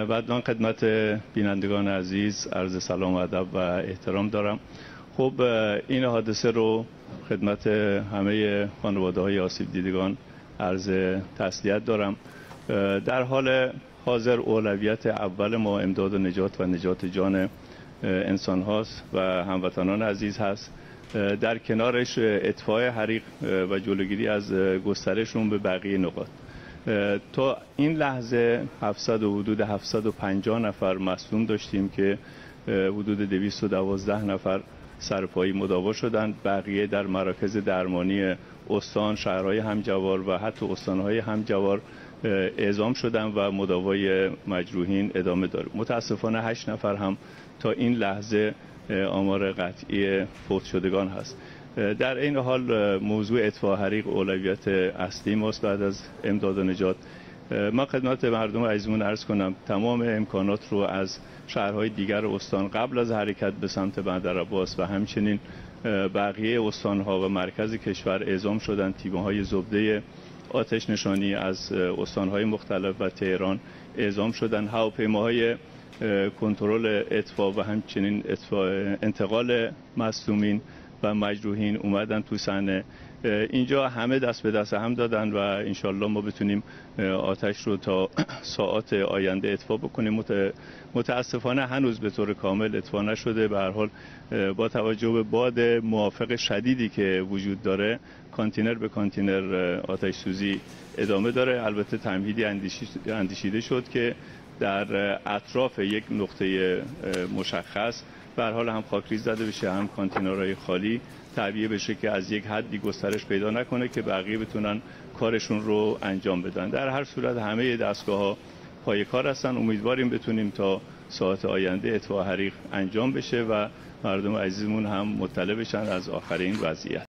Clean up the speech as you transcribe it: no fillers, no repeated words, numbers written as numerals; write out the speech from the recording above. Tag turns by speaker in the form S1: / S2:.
S1: بعد خدمت بینندگان عزیز عرض سلام و ادب و احترام دارم. خب این حادثه رو خدمت همه خانواده‌های آسیب دیدگان عرض تسلیت دارم. در حال حاضر اولویت اول ما امداد و نجات جان انسان هاست و هموطنان عزیز هست. در کنارش اطفاء حریق و جلوگیری از گسترشون به بقیه نقاط. تا این لحظه حدود 750 نفر مصدوم داشتیم که حدود 212 نفر سرپایی مداوا شدند. بقیه در مراکز درمانی استان، شهرهای همجوار و حتی استانهای همجوار اعزام شدند و مداوای مجروحین ادامه داره. متاسفانه 8 نفر هم تا این لحظه آمار قطعی فوت شدگان هست. در این حال موضوع اطفاء حریق اولویت اصلی ماست. بعد از امداد و نجات ما خدمت مردم عزیزمون عرض کنم تمام امکانات رو از شهرهای دیگر استان قبل از حرکت به سمت بندرعباس و همچنین بقیه استانها و مرکز کشور اعزام شدن. تیم‌های زبده آتش نشانی از استانهای مختلف و تهران اعزام شدن. هواپیماهای کنترل اطفاء و همچنین انتقال مصدومین و مجروحین اومدن تو صحنه. اینجا همه دست به دست هم دادن و انشالله ما بتونیم آتش رو تا ساعات آینده اطفاء بکنیم. متاسفانه هنوز به طور کامل اطفاء نشده. به هر حال با توجه به باد موافق شدیدی که وجود داره کانتینر به کانتینر آتش سوزی ادامه داره. البته تمهیدی اندیشیده شد که در اطراف یک نقطه مشخص به هر حال هم خاکریز زده بشه، هم کانتینرهای خالی تعبیه بشه که از یک حدی گسترش پیدا نکنه که بقیه بتونن کارشون رو انجام بدن. در هر صورت همه دستگاه‌ها پای کار هستن. امیدواریم بتونیم تا ساعت آینده اطفاء حریق انجام بشه و مردم عزیزمون هم مطلع بشن از آخرین وضعیت.